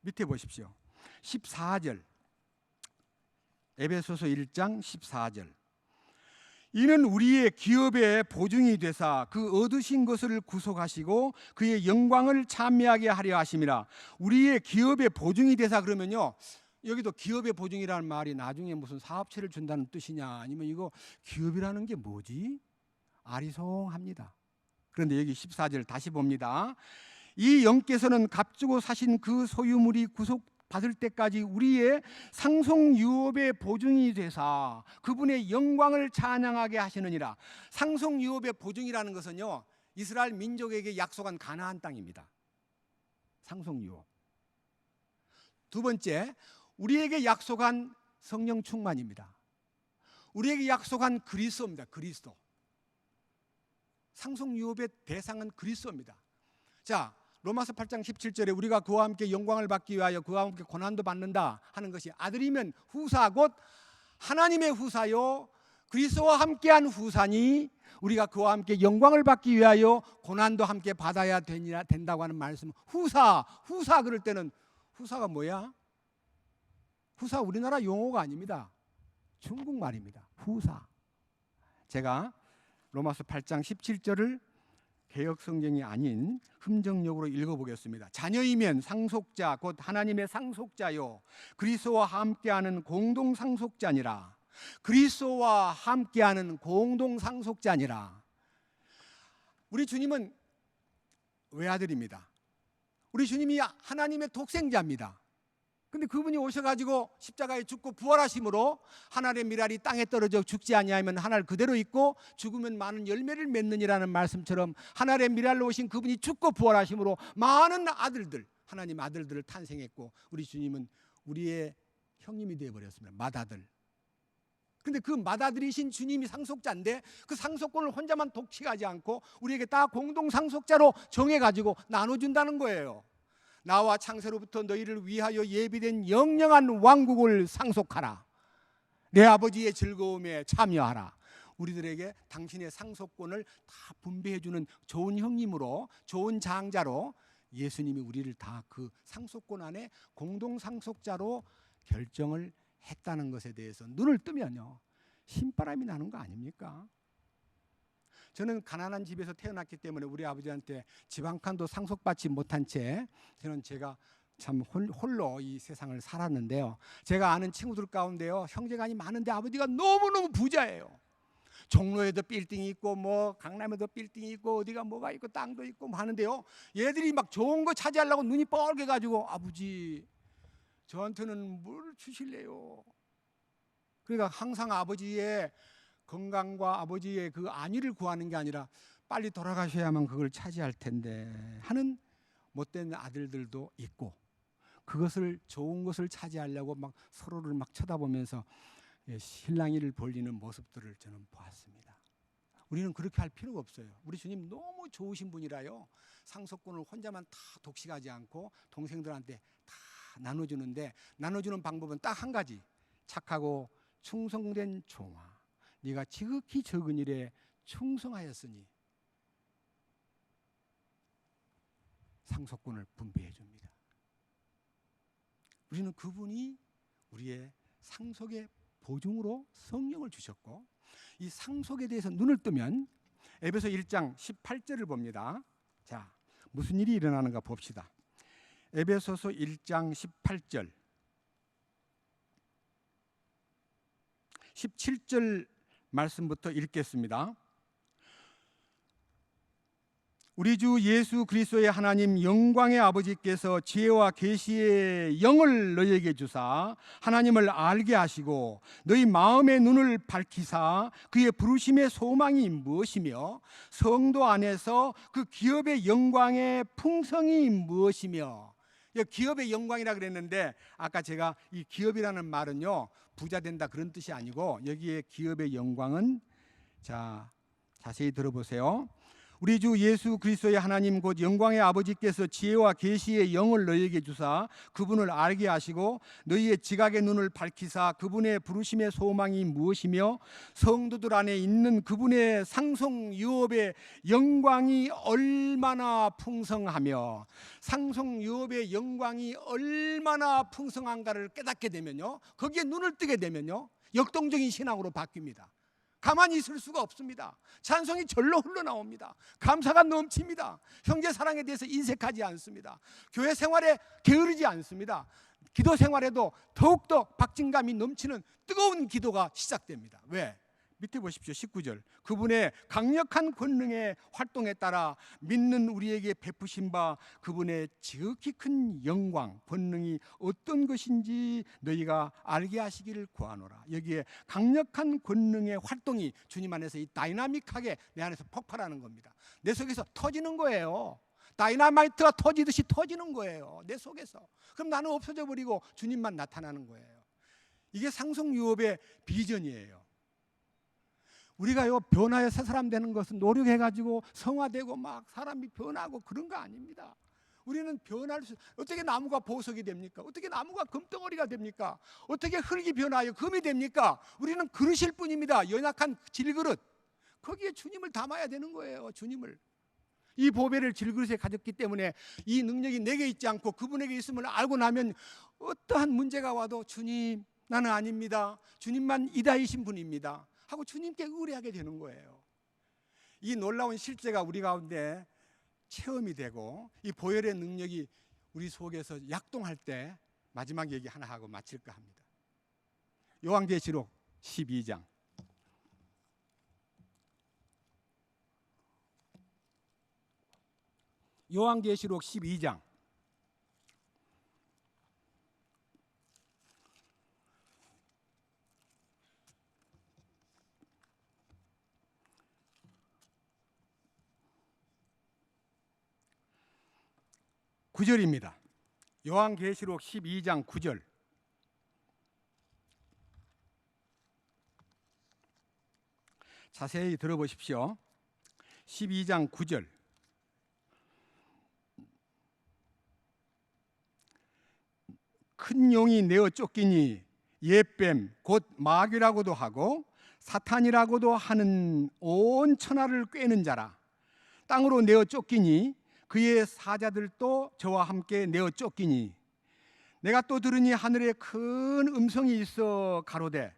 밑에 보십시오. 14절. 에베소서 1장 14절. 이는 우리의 기업의 보증이 되사 그 얻으신 것을 구속하시고 그의 영광을 찬미하게 하려 하심이라. 우리의 기업의 보증이 되사 그러면요, 여기도 기업의 보증이라는 말이 나중에 무슨 사업체를 준다는 뜻이냐, 아니면 이거 기업이라는 게 뭐지? 아리송합니다. 그런데 여기 14절 다시 봅니다. 이 영께서는 값주고 사신 그 소유물이 구속받을 때까지 우리의 상속유업의 보증이 되사 그분의 영광을 찬양하게 하시느니라. 상속유업의 보증이라는 것은요, 이스라엘 민족에게 약속한 가나안 땅입니다. 상속유업. 두 번째, 우리에게 약속한 성령 충만입니다. 우리에게 약속한 그리스도입니다. 그리스도. 상속유업의 대상은 그리스도입니다. 자, 로마서 8장 17절에 우리가 그와 함께 영광을 받기 위하여 그와 함께 고난도 받는다 하는 것이, 아들이면 후사 곧 하나님의 후사요 그리스도와 함께한 후사니 우리가 그와 함께 영광을 받기 위하여 고난도 함께 받아야 된다고 하는 말씀. 후사 그럴 때는 후사가 뭐야? 후사 우리나라 용어가 아닙니다. 중국말입니다. 후사. 제가 로마서 8장 17절을 개역 성경이 아닌 흠정역으로 읽어보겠습니다. 자녀이면 상속자 곧 하나님의 상속자요 그리스도와 함께하는 공동 상속자니라. 그리스도와 함께하는 공동 상속자니라. 우리 주님은 외아들입니다. 우리 주님이 하나님의 독생자입니다. 근데 그분이 오셔가지고 십자가에 죽고 부활하심으로 하늘의 미랄이 땅에 떨어져 죽지 아니하면 하늘 그대로 있고 죽으면 많은 열매를 맺느니라는 말씀처럼 하늘의 미랄로 오신 그분이 죽고 부활하심으로 많은 아들들, 하나님 아들들을 탄생했고 우리 주님은 우리의 형님이 되어버렸습니다. 맏아들. 근데 그 맏아들이신 주님이 상속자인데 그 상속권을 혼자만 독식하지 않고 우리에게 다 공동 상속자로 정해가지고 나눠준다는 거예요. 나와 창세로부터 너희를 위하여 예비된 영영한 왕국을 상속하라. 내 아버지의 즐거움에 참여하라. 우리들에게 당신의 상속권을 다 분배해주는 좋은 형님으로, 좋은 장자로 예수님이 우리를 다 그 상속권 안에 공동 상속자로 결정을 했다는 것에 대해서 눈을 뜨면요, 신바람이 나는 거 아닙니까? 저는 가난한 집에서 태어났기 때문에 우리 아버지한테 집 한 칸도 상속받지 못한 채 제가 참 홀로 이 세상을 살았는데요. 제가 아는 친구들 가운데요, 형제간이 많은데 아버지가 너무너무 부자예요. 종로에도 빌딩이 있고 뭐 강남에도 빌딩이 있고 어디가 뭐가 있고 땅도 있고 뭐 하는데요, 얘들이 막 좋은 거 차지하려고 눈이 뻘게 가지고 아버지 저한테는 뭘 주실래요? 그러니까 항상 아버지의 건강과 아버지의 그 안위를 구하는 게 아니라 빨리 돌아가셔야만 그걸 차지할 텐데 하는 못된 아들들도 있고, 그것을 좋은 것을 차지하려고 막 서로를 막 쳐다보면서 실랑이를 벌리는 모습들을 저는 보았습니다. 우리는 그렇게 할 필요가 없어요. 우리 주님 너무 좋으신 분이라요, 상속권을 혼자만 다 독식하지 않고 동생들한테 다 나눠주는데, 나눠주는 방법은 딱 한 가지. 착하고 충성된 종아, 네가 지극히 적은 일에 충성하였으니 상속권을 분배해 줍니다. 우리는 그분이 우리의 상속의 보증으로 성령을 주셨고, 이 상속에 대해서 눈을 뜨면 에베소 1장 18절을 봅니다. 자, 무슨 일이 일어나는가 봅시다. 에베소서 1장 18절 17절 말씀부터 읽겠습니다. 우리 주 예수 그리스도의 하나님 영광의 아버지께서 지혜와 계시의 영을 너희에게 주사 하나님을 알게 하시고 너희 마음의 눈을 밝히사 그의 부르심의 소망이 무엇이며 성도 안에서 그 기업의 영광의 풍성이 무엇이며. 기업의 영광이라 그랬는데 아까 제가 이 기업이라는 말은요 부자 된다 그런 뜻이 아니고 여기에 기업의 영광은 자 자세히 들어보세요. 우리 주 예수 그리스도의 하나님 곧 영광의 아버지께서 지혜와 계시의 영을 너희에게 주사 그분을 알게 하시고 너희의 지각의 눈을 밝히사 그분의 부르심의 소망이 무엇이며 성도들 안에 있는 그분의 상속 유업의 영광이 얼마나 풍성하며 상속 유업의 영광이 얼마나 풍성한가를 깨닫게 되면요 거기에 눈을 뜨게 되면요 역동적인 신앙으로 바뀝니다. 가만히 있을 수가 없습니다. 찬송이 절로 흘러나옵니다. 감사가 넘칩니다. 형제 사랑에 대해서 인색하지 않습니다. 교회 생활에 게으르지 않습니다. 기도 생활에도 더욱더 박진감이 넘치는 뜨거운 기도가 시작됩니다. 왜? 밑에 보십시오. 19절. 그분의 강력한 권능의 활동에 따라 믿는 우리에게 베푸신 바 그분의 지극히 큰 영광, 권능이 어떤 것인지 너희가 알게 하시기를 구하노라. 여기에 강력한 권능의 활동이 주님 안에서 이 다이나믹하게 내 안에서 폭발하는 겁니다. 내 속에서 터지는 거예요. 다이나마이트가 터지듯이 터지는 거예요. 내 속에서. 그럼 나는 없어져 버리고 주님만 나타나는 거예요. 이게 상속유업의 비전이에요. 우리가요 변화의 새 사람 되는 것은 노력해가지고 성화되고 막 사람이 변하고 그런 거 아닙니다. 우리는 변할 수 어떻게 나무가 보석이 됩니까? 어떻게 나무가 금덩어리가 됩니까? 어떻게 흙이 변하여 금이 됩니까? 우리는 그릇일 뿐입니다. 연약한 질그릇. 거기에 주님을 담아야 되는 거예요. 주님을. 이 보배를 질그릇에 가졌기 때문에 이 능력이 내게 있지 않고 그분에게 있음을 알고 나면 어떠한 문제가 와도 주님 나는 아닙니다. 주님만 이다이신 분입니다. 하고 주님께 의뢰하게 되는 거예요. 이 놀라운 실제가 우리 가운데 체험이 되고 이 보혈의 능력이 우리 속에서 약동할 때 마지막 얘기 하나 하고 마칠까 합니다. 요한계시록 12장 요한계시록 12장 9절입니다. 요한계시록 12장 9절. 자세히 들어보십시오. 12장 9절. 큰 용이 내어 쫓기니 옛뱀 곧 마귀라고도 하고 사탄이라고도 하는 온 천하를 꿰는 자라. 땅으로 내어 쫓기니 그의 사자들도 저와 함께 내어 쫓기니 내가 또 들으니 하늘에 큰 음성이 있어 가로되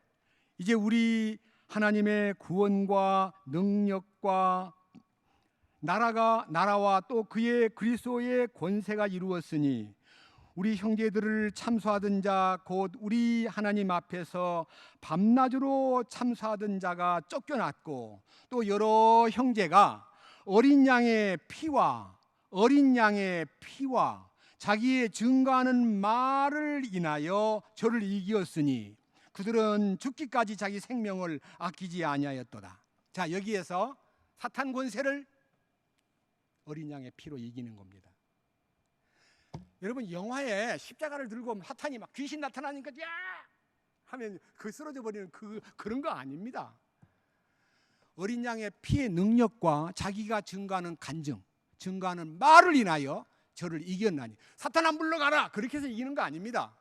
이제 우리 하나님의 구원과 능력과 나라와 또 그의 그리스도의 권세가 이루었으니 우리 형제들을 참소하던 자 곧 우리 하나님 앞에서 밤낮으로 참소하던 자가 쫓겨났고 또 여러 형제가 어린 양의 피와 자기의 증거하는 말을 인하여 저를 이기었으니 그들은 죽기까지 자기 생명을 아끼지 아니하였도다. 자, 여기에서 사탄 권세를 어린 양의 피로 이기는 겁니다. 여러분 영화에 십자가를 들고 사탄이 막 귀신 나타나니까 야 하면 그 쓰러져 버리는 그런 거 아닙니다. 어린 양의 피의 능력과 자기가 증거하는 간증, 증거하는 말을 인하여 저를 이겼나니 사탄아 물러가라 그렇게 해서 이기는 거 아닙니다.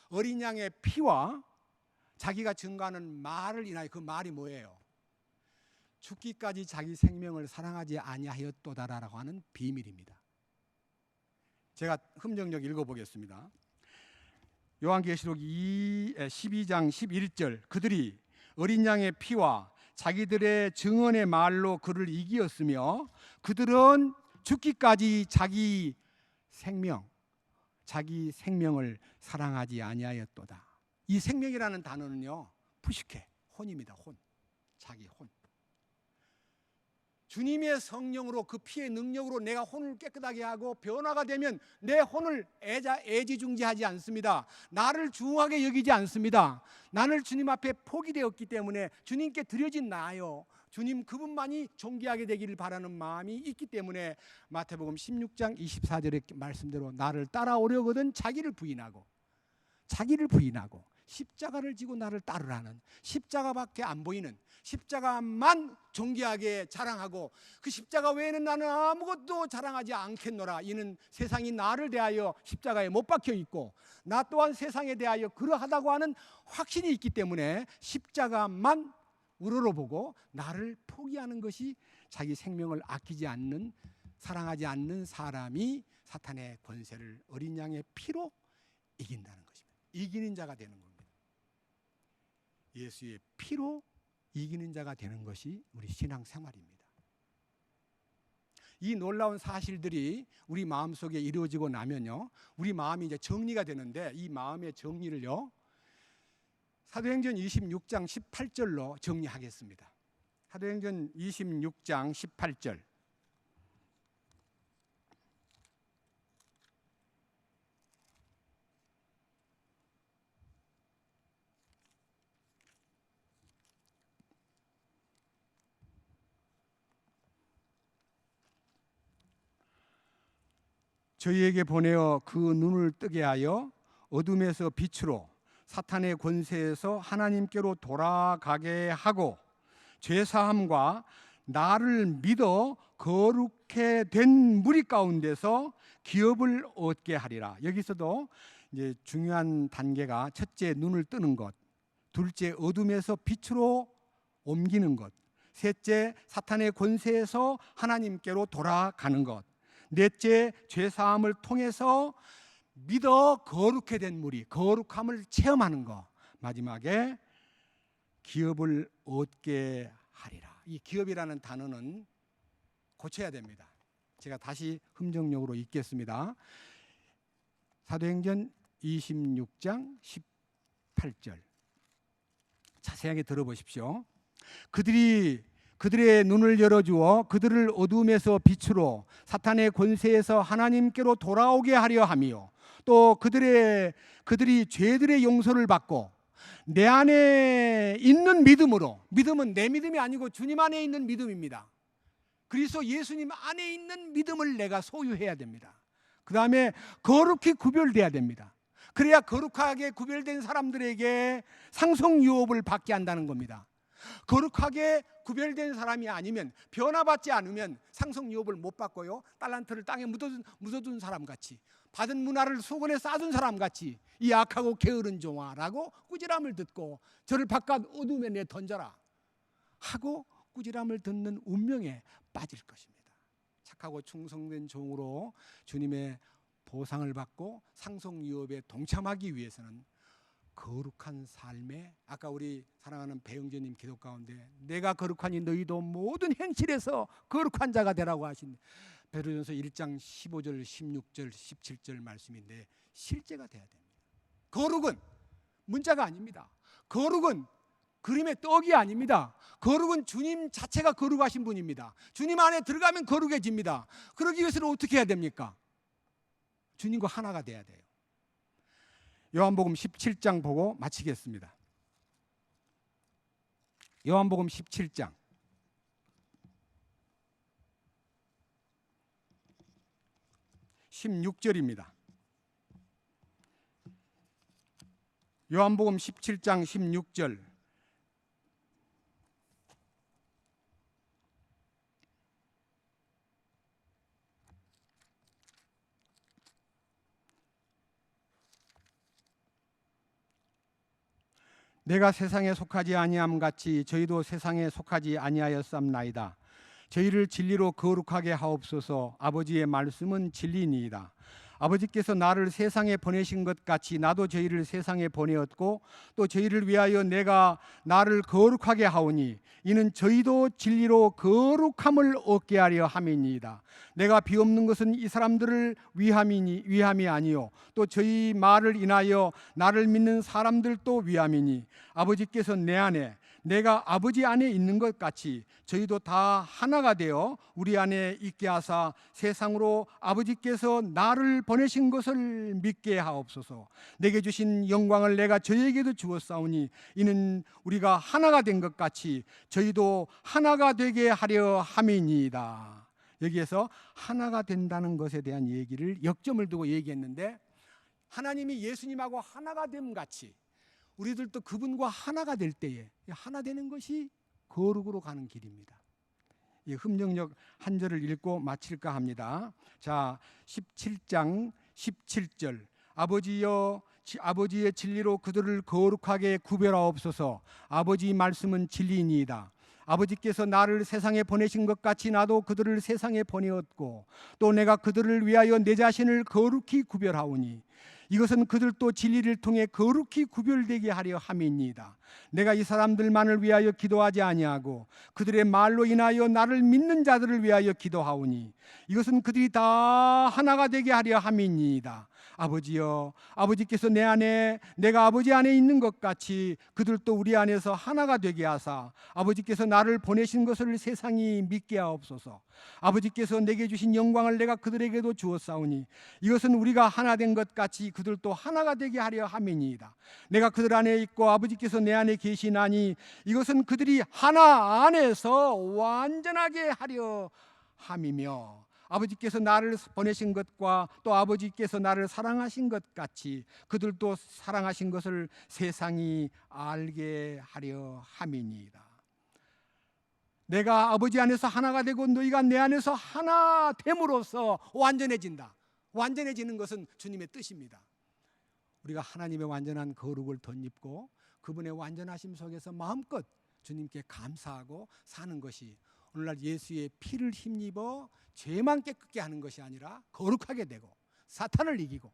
어린 양의 피와 자기가 증거하는 말을 인하여 그 말이 뭐예요? 죽기까지 자기 생명을 사랑하지 아니하였도다라고 하는 비밀입니다. 제가 흠정력 읽어보겠습니다. 요한계시록 12장 11절 그들이 어린 양의 피와 자기들의 증언의 말로 그를 이기었으며 그들은 죽기까지 자기 생명을 사랑하지 아니하였도다. 이 생명이라는 단어는요 푸시케 혼입니다. 혼. 자기 혼. 주님의 성령으로 그 피의 능력으로 내가 혼을 깨끗하게 하고 변화가 되면 내 혼을 애지중지하지 않습니다. 나를 중하게 여기지 않습니다. 나는 주님 앞에 포기되었기 때문에 주님께 드려진 나요, 주님 그분만이 존귀하게 되기를 바라는 마음이 있기 때문에 마태복음 16장 24절의 말씀대로 나를 따라오려거든 자기를 부인하고 십자가를 지고 나를 따르라는, 십자가밖에 안 보이는, 십자가만 존귀하게 자랑하고 그 십자가 외에는 나는 아무것도 자랑하지 않겠노라. 이는 세상이 나를 대하여 십자가에 못 박혀 있고 나 또한 세상에 대하여 그러하다고 하는 확신이 있기 때문에 십자가만 우러러보고 나를 포기하는 것이 자기 생명을 아끼지 않는, 사랑하지 않는 사람이 사탄의 권세를 어린 양의 피로 이긴다는 것입니다. 이기는 자가 되는 겁니다. 예수의 피로 이기는 자가 되는 것이 우리 신앙생활입니다. 이 놀라운 사실들이 우리 마음속에 이루어지고 나면요, 우리 마음이 이제 정리가 되는데, 이 마음의 정리를요 사도행전 26장 18절로 정리하겠습니다. 사도행전 26장 18절. 저희에게 보내어 그 눈을 뜨게 하여 어둠에서 빛으로 사탄의 권세에서 하나님께로 돌아가게 하고 죄사함과 나를 믿어 거룩해 된 무리 가운데서 기업을 얻게 하리라. 여기서도 이제 중요한 단계가 첫째 눈을 뜨는 것, 둘째 어둠에서 빛으로 옮기는 것, 셋째 사탄의 권세에서 하나님께로 돌아가는 것, 넷째 죄사함을 통해서 믿어 거룩해 된 무리, 거룩함을 체험하는 것, 마지막에 기업을 얻게 하리라. 이 기업이라는 단어는 고쳐야 됩니다. 제가 다시 함정역으로 읽겠습니다. 사도행전 26장 18절 자세하게 들어보십시오. 그들의 눈을 열어주어 그들을 어둠에서 빛으로 사탄의 권세에서 하나님께로 돌아오게 하려 하며, 또 그들이 죄들의 용서를 받고 내 안에 있는 믿음으로, 믿음은 내 믿음이 아니고 주님 안에 있는 믿음입니다. 그리스도 예수님 안에 있는 믿음을 내가 소유해야 됩니다. 그 다음에 거룩히 구별돼야 됩니다. 그래야 거룩하게 구별된 사람들에게 상속 유업을 받게 한다는 겁니다. 거룩하게 구별된 사람이 아니면, 변화받지 않으면 상속 유업을 못 받고요, 달란트를 땅에 묻어둔 사람 같이, 받은 문화를 수건에 싸둔 사람 같이 이 악하고 게으른 종아라고 꾸지람을 듣고 저를 바깥 어둠에 내 던져라 하고 꾸지람을 듣는 운명에 빠질 것입니다. 착하고 충성된 종으로 주님의 보상을 받고 상속 유업에 동참하기 위해서는 거룩한 삶에, 아까 우리 사랑하는 배영재님 기도 가운데 내가 거룩하니 너희도 모든 행실에서 거룩한 자가 되라고 하신 베드로전서 1장 15절 16절 17절 말씀인데 실제가 돼야 됩니다. 거룩은 문자가 아닙니다. 거룩은 그림의 떡이 아닙니다. 거룩은 주님 자체가 거룩하신 분입니다. 주님 안에 들어가면 거룩해집니다. 그러기 위해서는 어떻게 해야 됩니까? 주님과 하나가 돼야 돼요. 요한복음 17장 보고 마치겠습니다. 요한복음 17장 16절입니다. 요한복음 17장 16절. 내가 세상에 속하지 아니함 같이 저희도 세상에 속하지 아니하였삼나이다. 저희를 진리로 거룩하게 하옵소서. 아버지의 말씀은 진리니이다. 아버지께서 나를 세상에 보내신 것 같이 나도 저희를 세상에 보내었고 또 저희를 위하여 내가 나를 거룩하게 하오니 이는 저희도 진리로 거룩함을 얻게 하려 함이니이다. 내가 비옵는 것은 이 사람들을 위함이 아니요 또 저희 말을 인하여 나를 믿는 사람들도 위함이니 아버지께서 내 안에 내가 아버지 안에 있는 것 같이 저희도 다 하나가 되어 우리 안에 있게 하사 세상으로 아버지께서 나를 보내신 것을 믿게 하옵소서. 내게 주신 영광을 내가 저희에게도 주었사오니 이는 우리가 하나가 된 것 같이 저희도 하나가 되게 하려 함이니이다. 여기에서 하나가 된다는 것에 대한 얘기를 역점을 두고 얘기했는데, 하나님이 예수님하고 하나가 됨 같이 우리들도 그분과 하나가 될 때에 하나 되는 것이 거룩으로 가는 길입니다. 이 흠령역 한 절을 읽고 마칠까 합니다. 자, 17장 17절. 아버지여, 아버지의 진리로 그들을 거룩하게 구별하옵소서. 아버지 말씀은 진리이니이다. 아버지께서 나를 세상에 보내신 것 같이 나도 그들을 세상에 보내었고 또 내가 그들을 위하여 내 자신을 거룩히 구별하오니 이것은 그들도 진리를 통해 거룩히 구별되게 하려 함이니이다. 내가 이 사람들만을 위하여 기도하지 아니하고 그들의 말로 인하여 나를 믿는 자들을 위하여 기도하오니 이것은 그들이 다 하나가 되게 하려 함이니이다. 아버지여, 아버지께서 내 안에 내가 아버지 안에 있는 것 같이 그들도 우리 안에서 하나가 되게 하사 아버지께서 나를 보내신 것을 세상이 믿게 하옵소서. 아버지께서 내게 주신 영광을 내가 그들에게도 주었사오니 이것은 우리가 하나 된 것 같이 그들도 하나가 되게 하려 함이니이다. 내가 그들 안에 있고 아버지께서 내 안에 계시나니 이것은 그들이 하나 안에서 완전하게 하려 함이며 아버지께서 나를 보내신 것과 또 아버지께서 나를 사랑하신 것 같이 그들도 사랑하신 것을 세상이 알게 하려 함이니이다. 내가 아버지 안에서 하나가 되고 너희가 내 안에서 하나 됨으로써 완전해진다. 완전해지는 것은 주님의 뜻입니다. 우리가 하나님의 완전한 거룩을 덧입고 그분의 완전하심 속에서 마음껏 주님께 감사하고 사는 것이 오늘날 예수의 피를 힘입어 죄만 깨끗게 하는 것이 아니라 거룩하게 되고 사탄을 이기고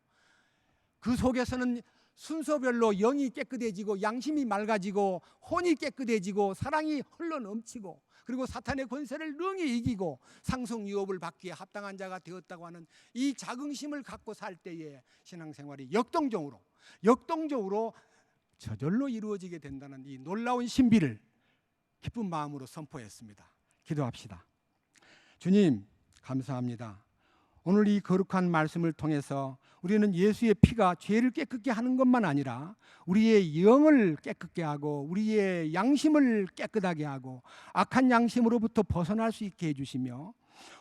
그 속에서는 순서별로 영이 깨끗해지고 양심이 맑아지고 혼이 깨끗해지고 사랑이 흘러넘치고 그리고 사탄의 권세를 능히 이기고 상속유업을 받기에 합당한 자가 되었다고 하는 이 자긍심을 갖고 살 때에 신앙생활이 역동적으로 저절로 이루어지게 된다는 이 놀라운 신비를 기쁜 마음으로 선포했습니다. 기도합시다. 주님, 감사합니다. 오늘 이 거룩한 말씀을 통해서 우리는 예수의 피가 죄를 깨끗게 하는 것만 아니라 우리의 영을 깨끗게 하고 우리의 양심을 깨끗하게 하고 악한 양심으로부터 벗어날 수 있게 해주시며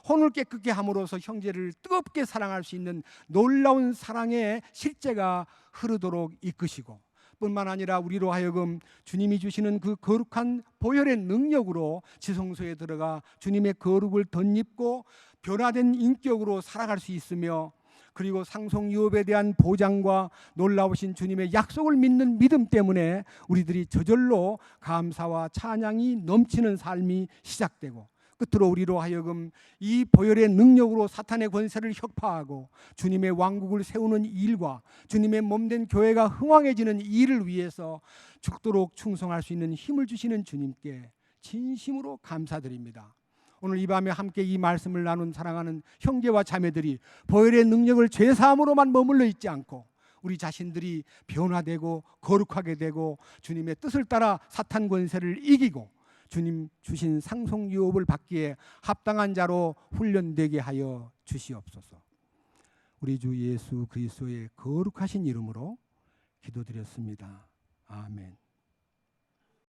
혼을 깨끗게 함으로써 형제를 뜨겁게 사랑할 수 있는 놀라운 사랑의 실제가 흐르도록 이끄시고 뿐만 아니라 우리로 하여금 주님이 주시는 그 거룩한 보혈의 능력으로 지성소에 들어가 주님의 거룩을 덧입고 변화된 인격으로 살아갈 수 있으며 그리고 상속유업에 대한 보장과 놀라우신 주님의 약속을 믿는 믿음 때문에 우리들이 저절로 감사와 찬양이 넘치는 삶이 시작되고 끝으로 우리로 하여금 이 보혈의 능력으로 사탄의 권세를 혁파하고 주님의 왕국을 세우는 일과 주님의 몸된 교회가 흥왕해지는 일을 위해서 죽도록 충성할 수 있는 힘을 주시는 주님께 진심으로 감사드립니다. 오늘 이 밤에 함께 이 말씀을 나눈 사랑하는 형제와 자매들이 보혈의 능력을 죄사함으로만 머물러 있지 않고 우리 자신들이 변화되고 거룩하게 되고 주님의 뜻을 따라 사탄 권세를 이기고 주님 주신 상속유업을 받기에 합당한 자로 훈련되게 하여 주시옵소서. 우리 주 예수 그리스도의 거룩하신 이름으로 기도드렸습니다. 아멘.